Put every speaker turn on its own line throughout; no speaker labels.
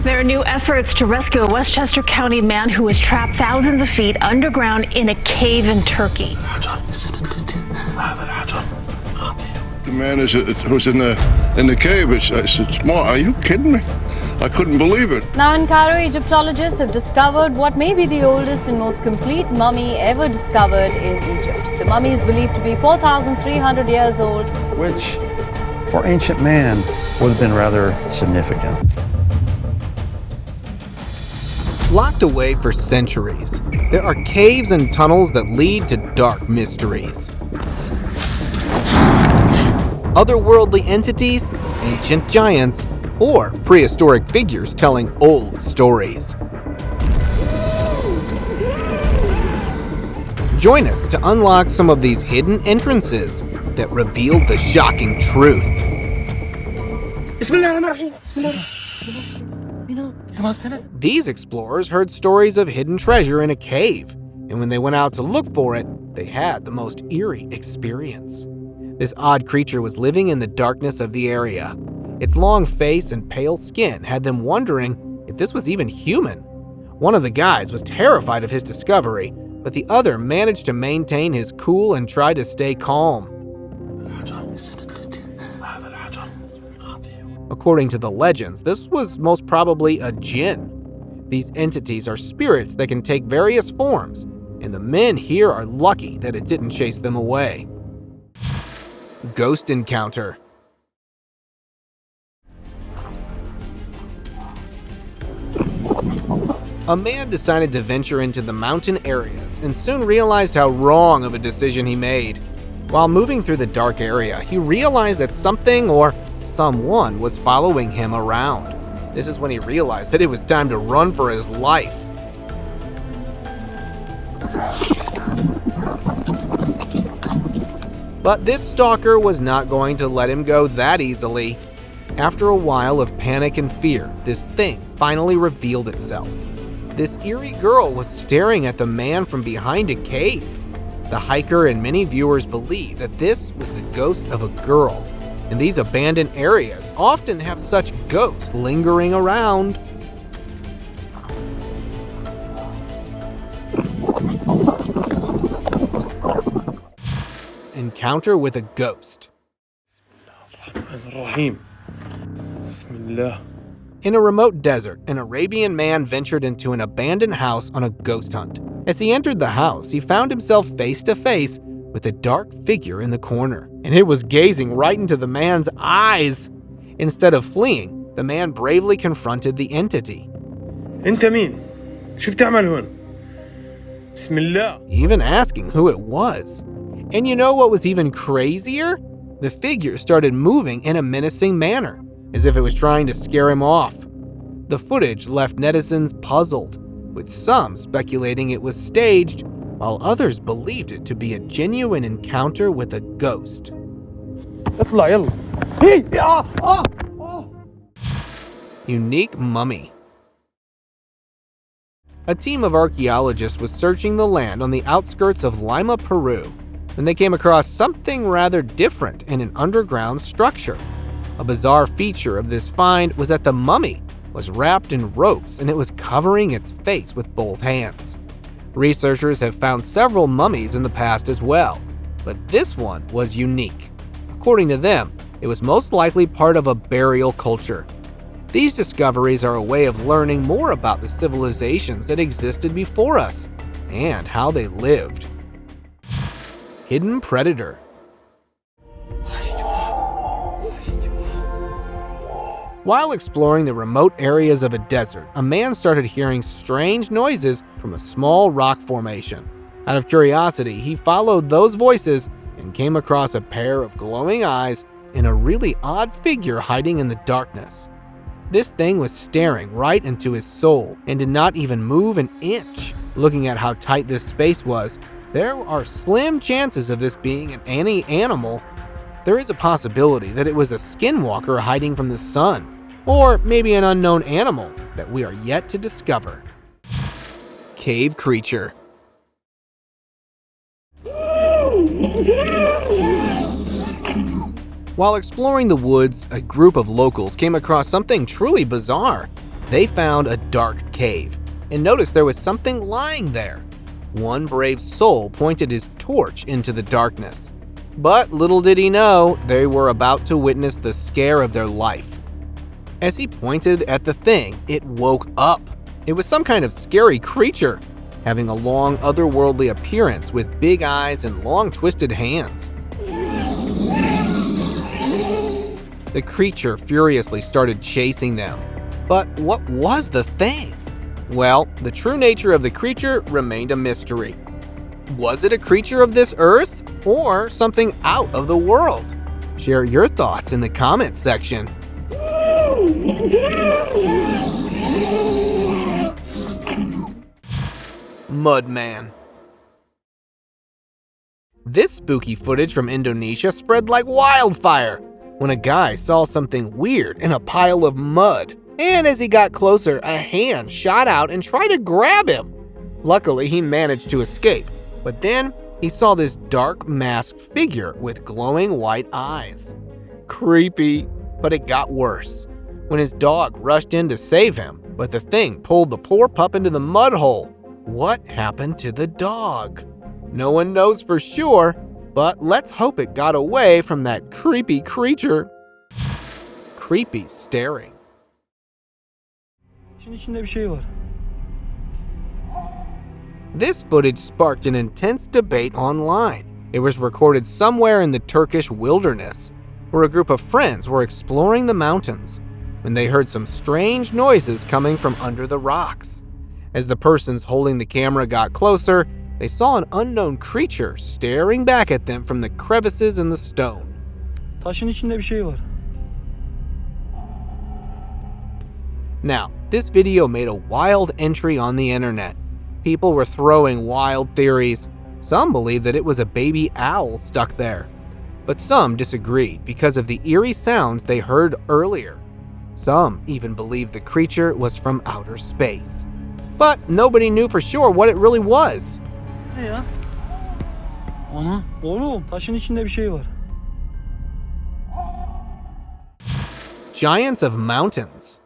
There are new efforts to rescue a Westchester County man who was trapped thousands of feet underground in a cave in Turkey.
The man who's in the cave. It's more. Are you kidding me? I couldn't believe it.
Now in Cairo, Egyptologists have discovered what may be the oldest and most complete mummy ever discovered in Egypt. The mummy is believed to be 4,300 years old,
which for ancient man would have been rather significant.
Locked away for centuries, there are caves and tunnels that lead to dark mysteries. Otherworldly entities, ancient giants, or prehistoric figures telling old stories. Join us to unlock some of these hidden entrances that reveal the shocking truth. These explorers heard stories of hidden treasure in a cave, and when they went out to look for it, they had the most eerie experience. This odd creature was living in the darkness of the area. Its long face and pale skin had them wondering if this was even human. One of the guys was terrified of his discovery, but the other managed to maintain his cool and tried to stay calm. According to the legends, this was most probably a jinn. These entities are spirits that can take various forms, and the men here are lucky that it didn't chase them away. Ghost encounter. A man decided to venture into the mountain areas and soon realized how wrong of a decision he made. While moving through the dark area, he realized that something or someone was following him around. This is when he realized that it was time to run for his life. But this stalker was not going to let him go that easily. After a while of panic and fear, this thing finally revealed itself. This eerie girl was staring at the man from behind a cave. The hiker and many viewers believe that this was the ghost of a girl, and these abandoned areas often have such ghosts lingering around. Encounter with a ghost. In a remote desert, an Arabian man ventured into an abandoned house on a ghost hunt. As he entered the house, he found himself face to face with a dark figure in the corner, and it was gazing right into the man's eyes. Instead of fleeing, the man bravely confronted the entity.
أنت مين؟ شو بتعمل هون؟ بسم الله.
Even asking who it was. And you know what was even crazier? The figure started moving in a menacing manner, as if it was trying to scare him off. The footage left netizens puzzled, with some speculating it was staged, while others believed it to be a genuine encounter with a ghost.
اطلع يلا.
Unique mummy. A team of archaeologists was searching the land on the outskirts of Lima, Peru, when they came across something rather different in an underground structure. A bizarre feature of this find was that the mummy was wrapped in ropes and it was covering its face with both hands. Researchers have found several mummies in the past as well, but this one was unique. According to them, it was most likely part of a burial culture. These discoveries are a way of learning more about the civilizations that existed before us and how they lived. Hidden predator. While exploring the remote areas of a desert, a man started hearing strange noises from a small rock formation. Out of curiosity, he followed those voices and came across a pair of glowing eyes and a really odd figure hiding in the darkness. This thing was staring right into his soul and did not even move an inch. Looking at how tight this space was, there are slim chances of this being any animal. There is a possibility that it was a skinwalker hiding from the sun, or maybe an unknown animal that we are yet to discover. Cave creature. While exploring the woods, a group of locals came across something truly bizarre. They found a dark cave and noticed there was something lying there. One brave soul pointed his torch into the darkness. But little did he know, they were about to witness the scare of their life. As he pointed at the thing, it woke up. It was some kind of scary creature, having a long otherworldly appearance with big eyes and long twisted hands. The creature furiously started chasing them. But what was the thing? Well, the true nature of the creature remained a mystery. Was it a creature of this earth or something out of the world? Share your thoughts in the comments section. Mudman. This spooky footage from Indonesia spread like wildfire when a guy saw something weird in a pile of mud. And as he got closer, a hand shot out and tried to grab him. Luckily, he managed to escape, but then he saw this dark masked figure with glowing white eyes. Creepy, but it got worse when his dog rushed in to save him, but the thing pulled the poor pup into the mud hole. What happened to the dog? No one knows for sure, but let's hope it got away from that creepy creature. Creepy staring. This footage sparked an intense debate online. It was recorded somewhere in the Turkish wilderness, where a group of friends were exploring the mountains when they heard some strange noises coming from under the rocks. As the persons holding the camera got closer, they saw an unknown creature staring back at them from the crevices in the stone. Now, this video made a wild entry on the internet. People were throwing wild theories. Some believed that it was a baby owl stuck there, but some disagreed because of the eerie sounds they heard earlier. Some even believed the creature was from outer space, but nobody knew for sure what it really was. Giants of mountains.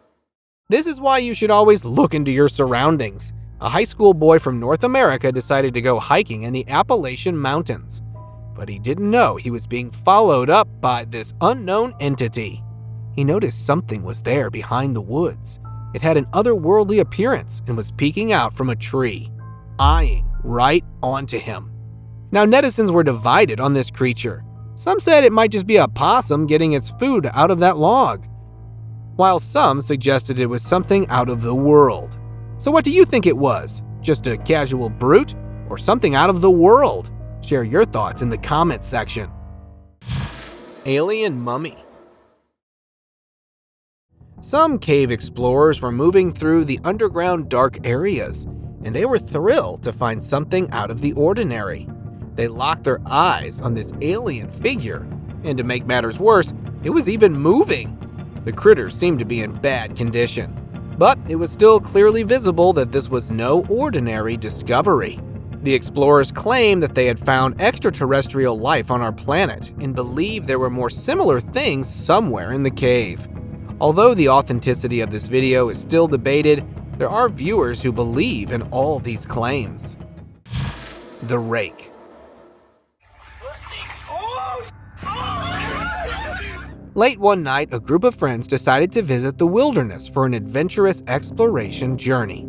This is why you should always look into your surroundings. A high school boy from North America decided to go hiking in the Appalachian Mountains, but he didn't know he was being followed up by this unknown entity. He noticed something was there behind the woods. It had an otherworldly appearance and was peeking out from a tree, eyeing right onto him. Now, netizens were divided on this creature. Some said it might just be a possum getting its food out of that log, while some suggested it was something out of the world. So what do you think it was? Just a casual brute or something out of the world? Share your thoughts in the comments section. Alien mummy. Some cave explorers were moving through the underground dark areas, and they were thrilled to find something out of the ordinary. They locked their eyes on this alien figure, and to make matters worse, it was even moving. The critter seemed to be in bad condition, but it was still clearly visible that this was no ordinary discovery. The explorers claimed that they had found extraterrestrial life on our planet and believed there were more similar things somewhere in the cave. Although the authenticity of this video is still debated, there are viewers who believe in all these claims. The Rake. Late one night, a group of friends decided to visit the wilderness for an adventurous exploration journey.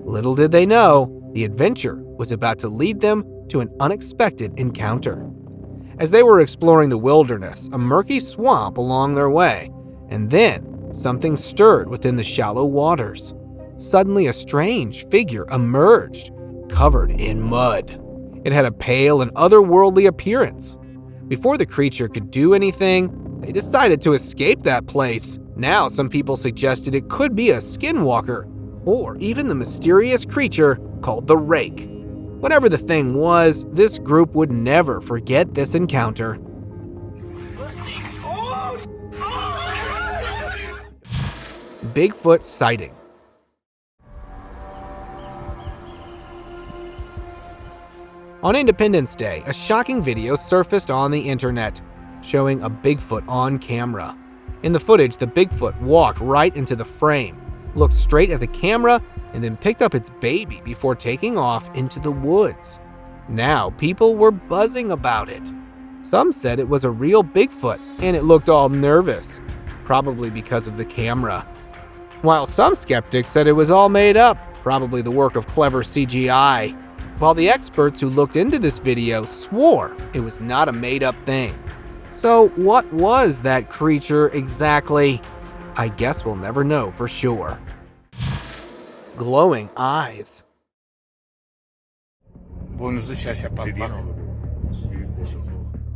Little did they know, the adventure was about to lead them to an unexpected encounter. As they were exploring the wilderness, a murky swamp along their way, and then something stirred within the shallow waters. Suddenly, a strange figure emerged, covered in mud. It had a pale and otherworldly appearance. Before the creature could do anything, they decided to escape that place. Now, some people suggested it could be a Skinwalker, or even the mysterious creature called the Rake. Whatever the thing was, this group would never forget this encounter. Bigfoot Sighting. On Independence Day, a shocking video surfaced on the internet, showing a Bigfoot on camera. In the footage, the Bigfoot walked right into the frame, looked straight at the camera, and then picked up its baby before taking off into the woods. Now people were buzzing about it. Some said it was a real Bigfoot and it looked all nervous, probably because of the camera. While some skeptics said it was all made up, probably the work of clever CGI. While the experts who looked into this video swore it was not a made-up thing. So what was that creature exactly? I guess we'll never know for sure. Glowing eyes.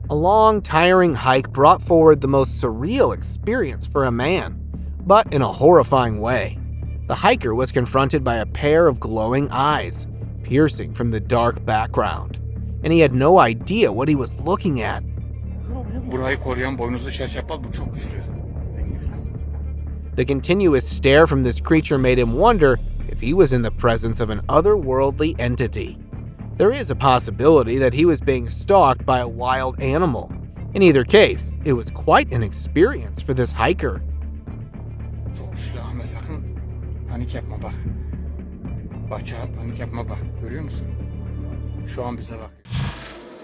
A long, tiring hike brought forward the most surreal experience for a man, but in a horrifying way. The hiker was confronted by a pair of glowing eyes, piercing from the dark background, and he had no idea what he was looking at. The continuous stare from this creature made him wonder if he was in the presence of an otherworldly entity. There is a possibility that he was being stalked by a wild animal. In either case, it was quite an experience for this hiker.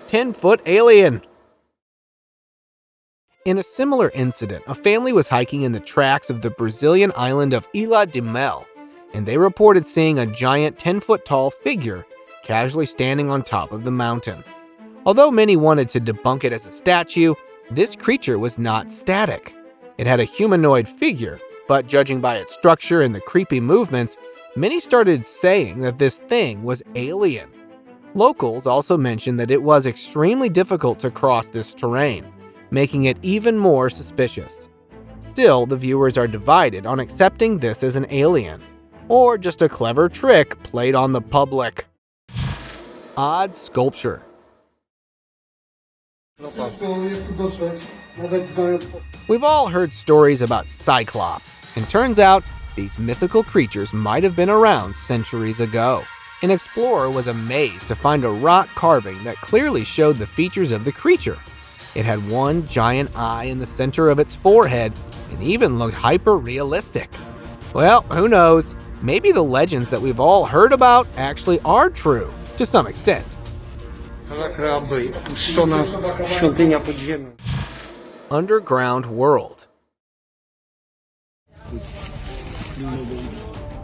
10-foot alien. In a similar incident, a family was hiking in the tracks of the Brazilian island of Ilha de Mel, and they reported seeing a giant 10-foot tall figure casually standing on top of the mountain. Although many wanted to debunk it as a statue, this creature was not static. It had a humanoid figure, but judging by its structure and the creepy movements, many started saying that this thing was alien. Locals also mentioned that it was extremely difficult to cross this terrain, making it even more suspicious. Still, the viewers are divided on accepting this as an alien, or just a clever trick played on the public. Odd sculpture. We've all heard stories about Cyclops, and turns out these mythical creatures might have been around centuries ago. An explorer was amazed to find a rock carving that clearly showed the features of the creature. It had one giant eye in the center of its forehead and even looked hyper-realistic. Well, who knows? Maybe the legends that we've all heard about actually are true, to some extent. Underground world.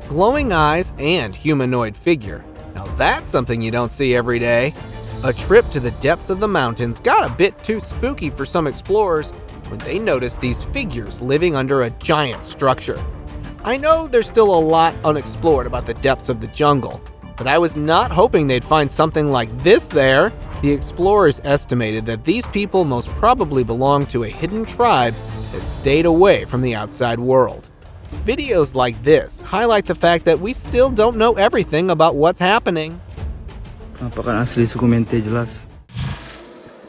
Glowing eyes and humanoid figure. Now that's something you don't see every day. A trip to the depths of the mountains got a bit too spooky for some explorers when they noticed these figures living under a giant structure. I know there's still a lot unexplored about the depths of the jungle, but I was not hoping they'd find something like this there. The explorers estimated that these people most probably belonged to a hidden tribe that stayed away from the outside world. Videos like this highlight the fact that we still don't know everything about what's happening.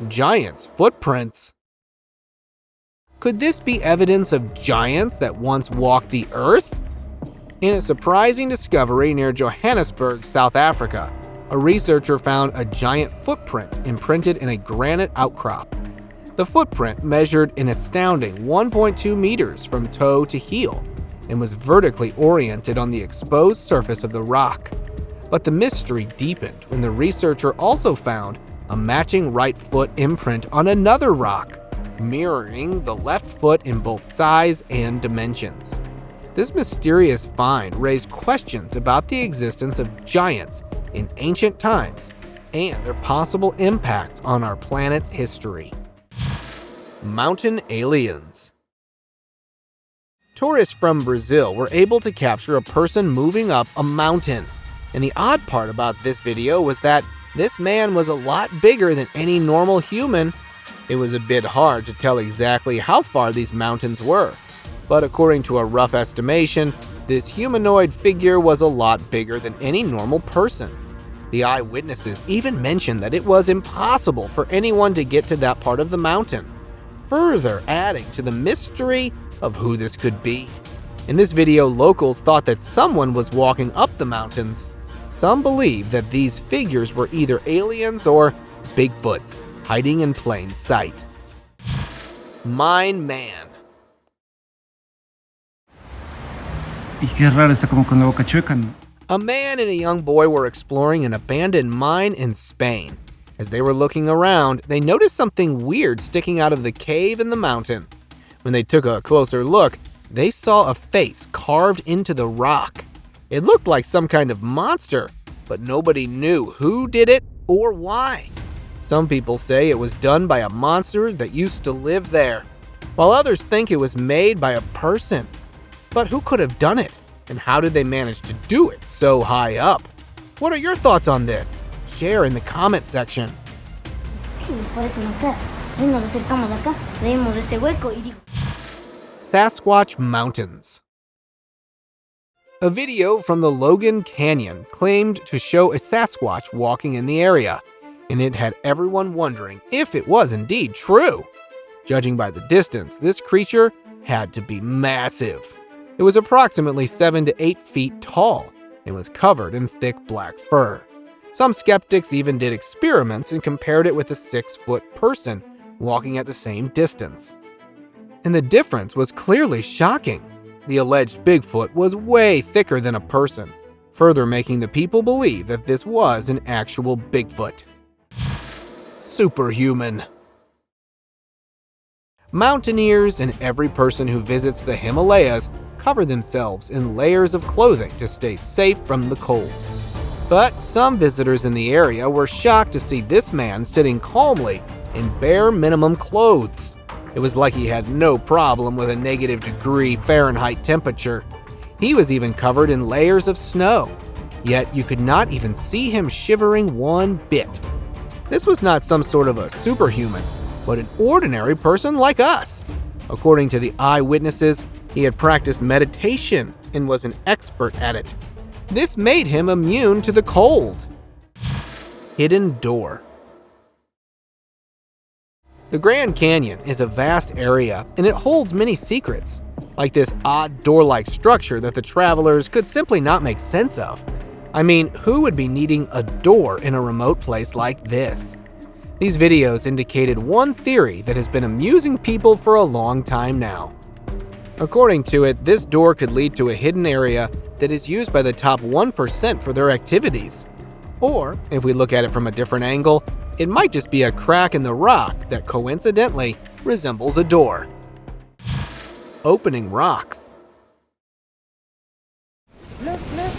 Giants' footprints. Could this be evidence of giants that once walked the earth? In a surprising discovery near Johannesburg, South Africa, a researcher found a giant footprint imprinted in a granite outcrop. The footprint measured an astounding 1.2 meters from toe to heel and was vertically oriented on the exposed surface of the rock. But the mystery deepened when the researcher also found a matching right foot imprint on another rock, mirroring the left foot in both size and dimensions. This mysterious find raised questions about the existence of giants in ancient times and their possible impact on our planet's history. Mountain aliens. Tourists from Brazil were able to capture a person moving up a mountain. And the odd part about this video was that this man was a lot bigger than any normal human. It was a bit hard to tell exactly how far these mountains were, but according to a rough estimation, this humanoid figure was a lot bigger than any normal person. The eyewitnesses even mentioned that it was impossible for anyone to get to that part of the mountain, further adding to the mystery of who this could be. In this video, locals thought that someone was walking up the mountains. Some believe that these figures were either aliens or Bigfoots hiding in plain sight. Mine Man.
Y qué raro, está como con la boca chueca.
A man and a young boy were exploring an abandoned mine in Spain. As they were looking around, they noticed something weird sticking out of the cave in the mountain. When they took a closer look, they saw a face carved into the rock. It looked like some kind of monster, but nobody knew who did it or why. Some people say it was done by a monster that used to live there, while others think it was made by a person. But who could have done it? And how did they manage to do it so high up? What are your thoughts on this? Share in the comment section. Sasquatch Mountains. A video from the Logan Canyon claimed to show a Sasquatch walking in the area, and it had everyone wondering if it was indeed true. Judging by the distance, this creature had to be massive. It was approximately 7 to 8 feet tall and was covered in thick black fur. Some skeptics even did experiments and compared it with a 6-foot person walking at the same distance. And the difference was clearly shocking. The alleged Bigfoot was way thicker than a person, further making the people believe that this was an actual Bigfoot. Superhuman. Mountaineers and every person who visits the Himalayas cover themselves in layers of clothing to stay safe from the cold. But some visitors in the area were shocked to see this man sitting calmly in bare minimum clothes. It was like he had no problem with a -degree Fahrenheit temperature. He was even covered in layers of snow, yet you could not even see him shivering one bit. This was not some sort of a superhuman, but an ordinary person like us. According to the eyewitnesses, he had practiced meditation and was an expert at it. This made him immune to the cold. Hidden door. The Grand Canyon is a vast area, and it holds many secrets, like this odd door-like structure that the travelers could simply not make sense of. I mean, who would be needing a door in a remote place like this? These videos indicated one theory that has been amusing people for a long time now. According to it, this door could lead to a hidden area that is used by the top 1% for their activities. Or, if we look at it from a different angle, it might just be a crack in the rock that coincidentally resembles a door. Opening rocks.
Look, look.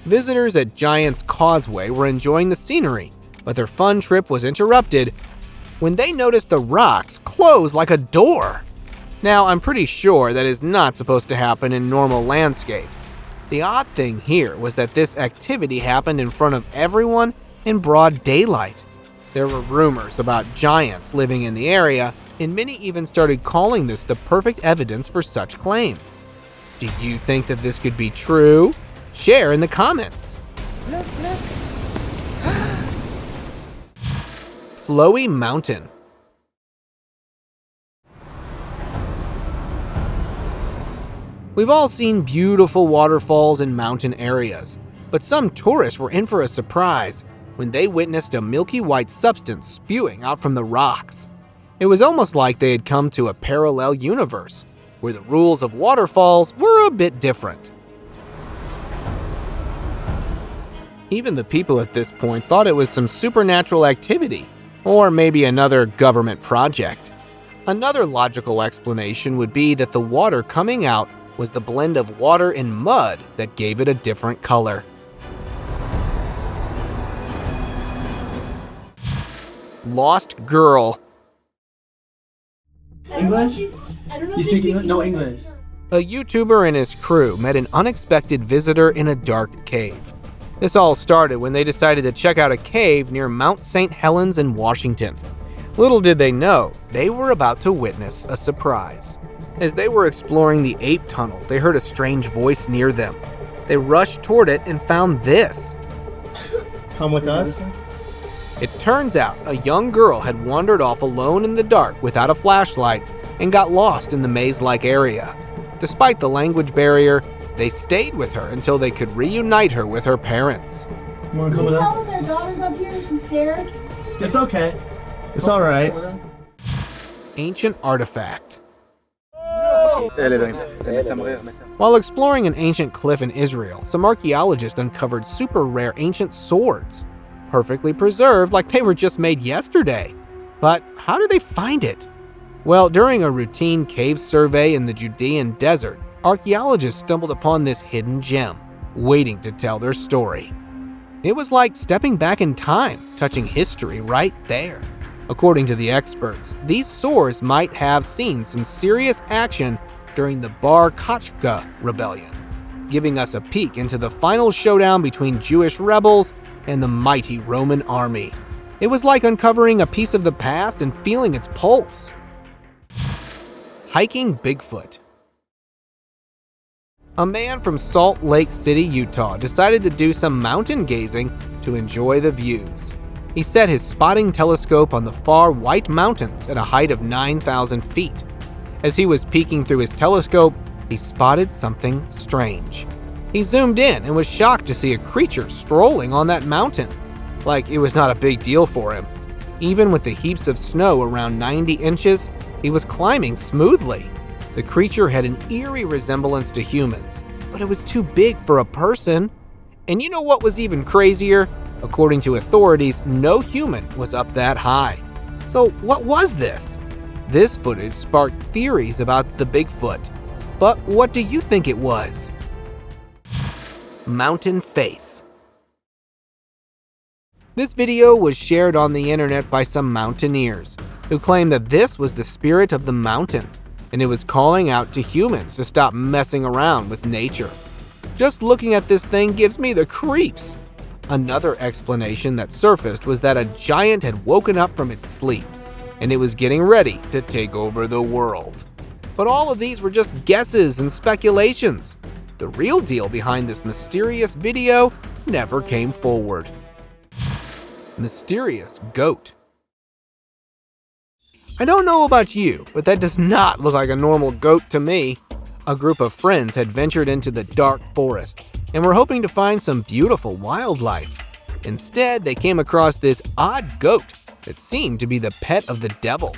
Visitors at Giant's Causeway were enjoying the scenery, but their fun trip was interrupted when they noticed the rocks close like a door. Now, I'm pretty sure that is not supposed to happen in normal landscapes. The odd thing here was that this activity happened in front of everyone in broad daylight. There were rumors about giants living in the area, and many even started calling this the perfect evidence for such claims. Do you think that this could be true? Share in the comments.
Look, look.
Flowy Mountain. We've all seen beautiful waterfalls in mountain areas, but some tourists were in for a surprise when they witnessed a milky white substance spewing out from the rocks. It was almost like they had come to a parallel universe, where the rules of waterfalls were a bit different. Even the people at this point thought it was some supernatural activity, or maybe another government project. Another logical explanation would be that the water coming out was the blend of water and mud that gave it a different color. Lost girl.
English? You speak English? No English.
A YouTuber and his crew met an unexpected visitor in a dark cave. This all started when they decided to check out a cave near Mount St. Helens in Washington. Little did they know, they were about to witness a surprise. As they were exploring the ape tunnel, they heard a strange voice near them. They rushed toward it and found this.
Come with us?
It turns out a young girl had wandered off alone in the dark without a flashlight and got lost in the maze-like area. Despite the language barrier, they stayed with her until they could reunite her with her parents.
You wanna come with us?
Tell them their daughter's up here, she's scared.
It's okay. It's alright.
Ancient artifact. While exploring an ancient cliff in Israel, some archaeologists uncovered super rare ancient swords, perfectly preserved like they were just made yesterday. But how did they find it? Well, during a routine cave survey in the Judean desert, archaeologists stumbled upon this hidden gem, waiting to tell their story. It was like stepping back in time, touching history right there. According to the experts, these swords might have seen some serious action during the Bar Kokhba rebellion, giving us a peek into the final showdown between Jewish rebels and the mighty Roman army. It was like uncovering a piece of the past and feeling its pulse. Hiking Bigfoot. A man from Salt Lake City, Utah decided to do some mountain gazing to enjoy the views. He set his spotting telescope on the far White Mountains at a height of 9,000 feet. As he was peeking through his telescope, he spotted something strange. He zoomed in and was shocked to see a creature strolling on that mountain. Like it was not a big deal for him. Even with the heaps of snow around 90 inches, he was climbing smoothly. The creature had an eerie resemblance to humans, but it was too big for a person. And you know what was even crazier? According to authorities, no human was up that high. So what was this? This footage sparked theories about the Bigfoot. But what do you think it was? Mountain face. This video was shared on the internet by some mountaineers who claimed that this was the spirit of the mountain, and it was calling out to humans to stop messing around with nature. Just looking at this thing gives me the creeps. Another explanation that surfaced was that a giant had woken up from its sleep, and it was getting ready to take over the world. But all of these were just guesses and speculations. The real deal behind this mysterious video never came forward. Mysterious goat. I don't know about you, but that does not look like a normal goat to me. A group of friends had ventured into the dark forest and were hoping to find some beautiful wildlife. Instead, they came across this odd goat that seemed to be the pet of the devil.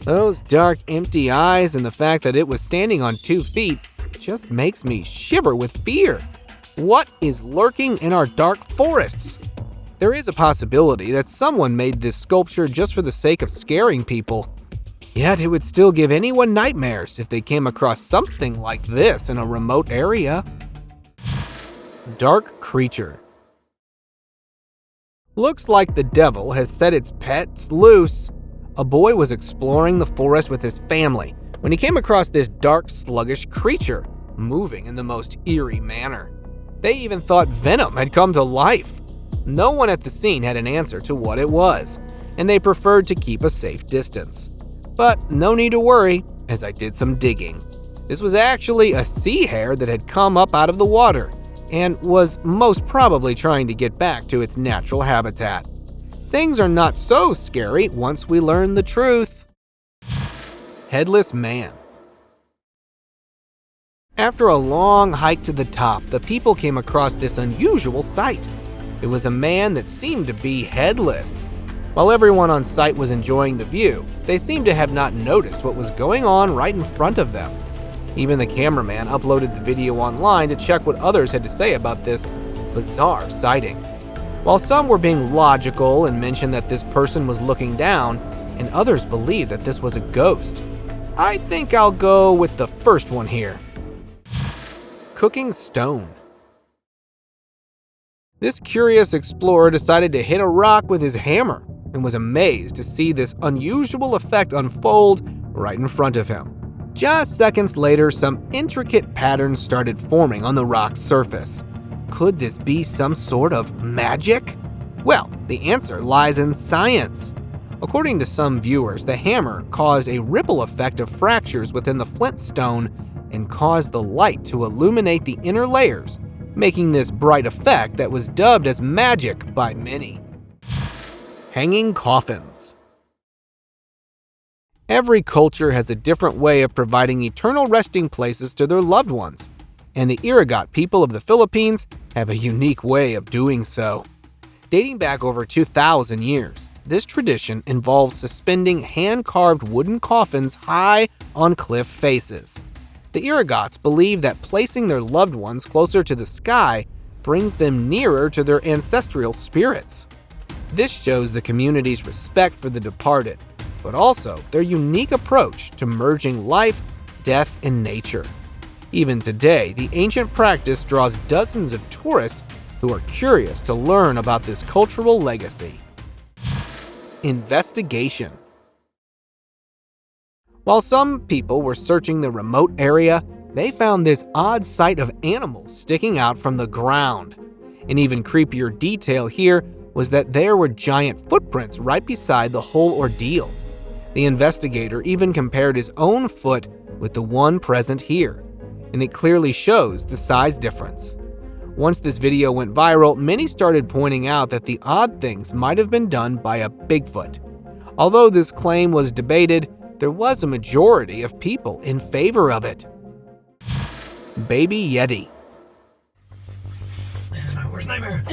Those dark, empty eyes and the fact that it was standing on 2 feet just makes me shiver with fear. What is lurking in our dark forests? There is a possibility that someone made this sculpture just for the sake of scaring people. Yet it would still give anyone nightmares if they came across something like this in a remote area. Dark creature. Looks like the devil has set its pets loose. A boy was exploring the forest with his family when he came across this dark, sluggish creature moving in the most eerie manner. They even thought Venom had come to life. No one at the scene had an answer to what it was, and they preferred to keep a safe distance. But no need to worry, as I did some digging. This was actually a sea hare that had come up out of the water and was most probably trying to get back to its natural habitat. Things are not so scary once we learn the truth. Headless Man. After a long hike to the top, the people came across this unusual sight. It was a man that seemed to be headless. While everyone on site was enjoying the view, they seemed to have not noticed what was going on right in front of them. Even the cameraman uploaded the video online to check what others had to say about this bizarre sighting. While some were being logical and mentioned that this person was looking down, and others believed that this was a ghost, I think I'll go with the first one here. Cooking stone. This curious explorer decided to hit a rock with his hammer and was amazed to see this unusual effect unfold right in front of him. Just seconds later, some intricate patterns started forming on the rock's surface. Could this be some sort of magic? Well, the answer lies in science. According to some viewers, the hammer caused a ripple effect of fractures within the flint stone and caused the light to illuminate the inner layers, making this bright effect that was dubbed as magic by many. Hanging coffins. Every culture has a different way of providing eternal resting places to their loved ones, and the Irigat people of the Philippines have a unique way of doing so. Dating back over 2,000 years, this tradition involves suspending hand-carved wooden coffins high on cliff faces. The Irrigots believe that placing their loved ones closer to the sky brings them nearer to their ancestral spirits. This shows the community's respect for the departed, but also their unique approach to merging life, death, and nature. Even today, the ancient practice draws dozens of tourists who are curious to learn about this cultural legacy. Investigation. While some people were searching the remote area, they found this odd sight of animals sticking out from the ground. An even creepier detail here was that there were giant footprints right beside the whole ordeal. The investigator even compared his own foot with the one present here, and it clearly shows the size difference. Once this video went viral, many started pointing out that the odd things might have been done by a Bigfoot. Although this claim was debated, there was a majority of people in favor of it. Baby Yeti.
This is my worst nightmare.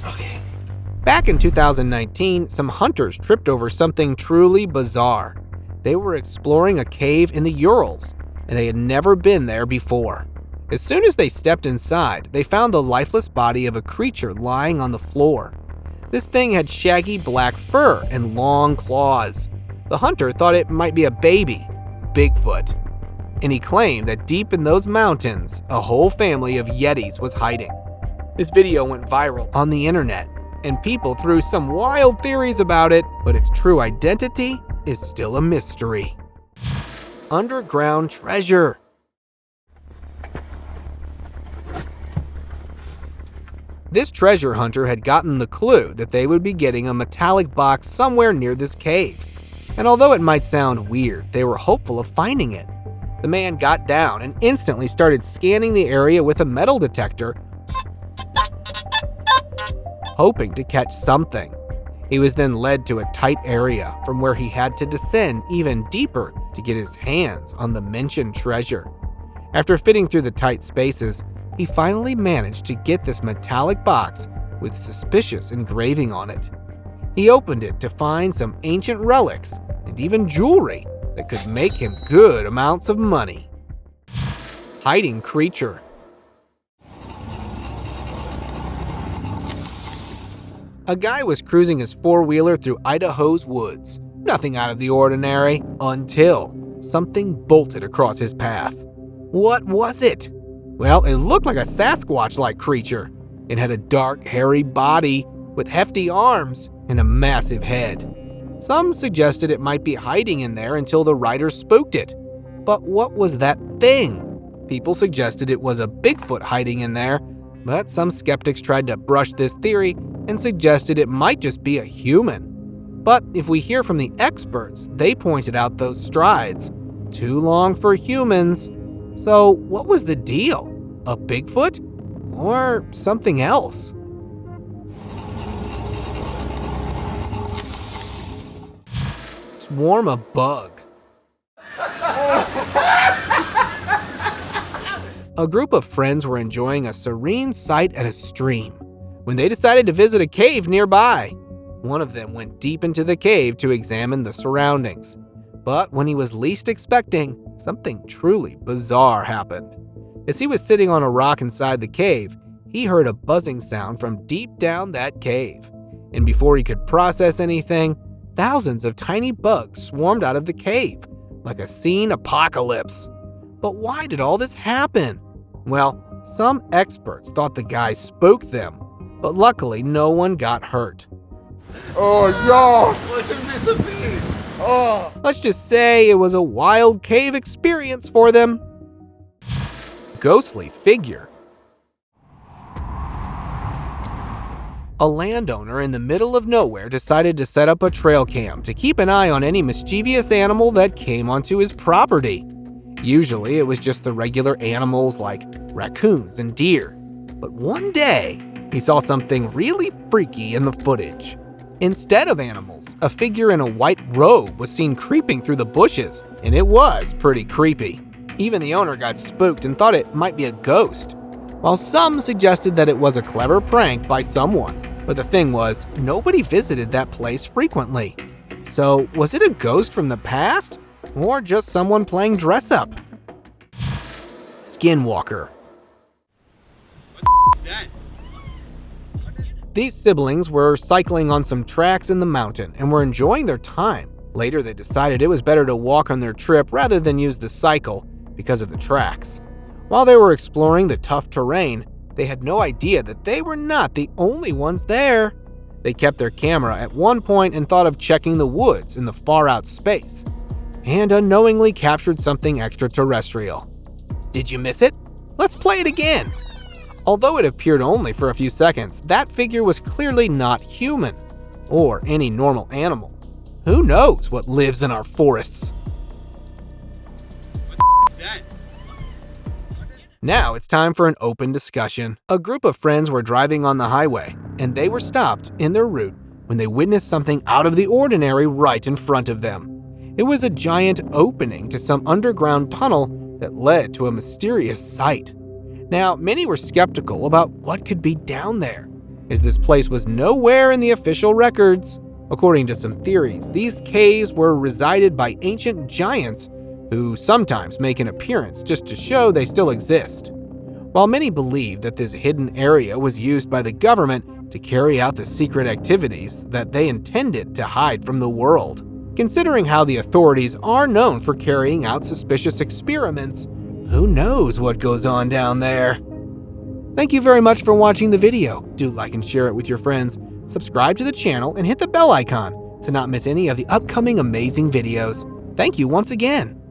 Okay.
Back in 2019, some hunters tripped over something truly bizarre. They were exploring a cave in the Urals, and they had never been there before. As soon as they stepped inside, they found the lifeless body of a creature lying on the floor. This thing had shaggy black fur and long claws. The hunter thought it might be a baby, Bigfoot, and he claimed that deep in those mountains, a whole family of Yetis was hiding. This video went viral on the internet, and people threw some wild theories about it, but its true identity is still a mystery. Underground treasure. This treasure hunter had gotten the clue that they would be getting a metallic box somewhere near this cave. And although it might sound weird, they were hopeful of finding it. The man got down and instantly started scanning the area with a metal detector, hoping to catch something. He was then led to a tight area from where he had to descend even deeper to get his hands on the mentioned treasure. After fitting through the tight spaces, he finally managed to get this metallic box with suspicious engraving on it. He opened it to find some ancient relics and even jewelry that could make him good amounts of money. Hiding creature. A guy was cruising his four-wheeler through Idaho's woods. Nothing out of the ordinary until something bolted across his path. What was it? Well, it looked like a Sasquatch-like creature. It had a dark, hairy body with hefty arms and a massive head. Some suggested it might be hiding in there until the rider spooked it. But what was that thing? People suggested it was a Bigfoot hiding in there, but some skeptics tried to brush this theory and suggested it might just be a human. But if we hear from the experts, they pointed out those strides. Too long for humans. So what was the deal? A Bigfoot? Or something else? Swarm of bug. A group of friends were enjoying a serene sight at a stream when they decided to visit a cave nearby. One of them went deep into the cave to examine the surroundings. But when he was least expecting, something truly bizarre happened. As he was sitting on a rock inside the cave, he heard a buzzing sound from deep down that cave. And before he could process anything, thousands of tiny bugs swarmed out of the cave, like a scene apocalypse. But why did all this happen? Well, some experts thought the guy spooked them, but luckily no one got hurt.
Oh, yo! Watch him disappear! Oh!
Let's just say it was a wild cave experience for them. Ghostly figure. A landowner in the middle of nowhere decided to set up a trail cam to keep an eye on any mischievous animal that came onto his property. Usually it was just the regular animals like raccoons and deer. But one day, he saw something really freaky in the footage. Instead of animals, a figure in a white robe was seen creeping through the bushes, and it was pretty creepy. Even the owner got spooked and thought it might be a ghost, while some suggested that it was a clever prank by someone. But the thing was, nobody visited that place frequently. So was it a ghost from the past? or just someone playing dress up. Skinwalker. These siblings were cycling on some tracks in the mountain and were enjoying their time. Later, they decided it was better to walk on their trip rather than use the cycle because of the tracks. While they were exploring the tough terrain, they had no idea that they were not the only ones there. They kept their camera at one point and thought of checking the woods in the far-out space, and unknowingly captured something extraterrestrial. Did you miss it? Let's play it again! Although it appeared only for a few seconds, that figure was clearly not human, or any normal animal. Who knows what lives in our forests? Now it's time for an open discussion. A group of friends were driving on the highway, and they were stopped in their route when they witnessed something out of the ordinary right in front of them. It was a giant opening to some underground tunnel that led to a mysterious sight. Now, many were skeptical about what could be down there, as this place was nowhere in the official records. According to some theories, these caves were resided by ancient giants who sometimes make an appearance just to show they still exist. While many believe that this hidden area was used by the government to carry out the secret activities that they intended to hide from the world. Considering how the authorities are known for carrying out suspicious experiments, who knows what goes on down there? Thank you very much for watching the video. Do like and share it with your friends. Subscribe to the channel and hit the bell icon to not miss any of the upcoming amazing videos. Thank you once again.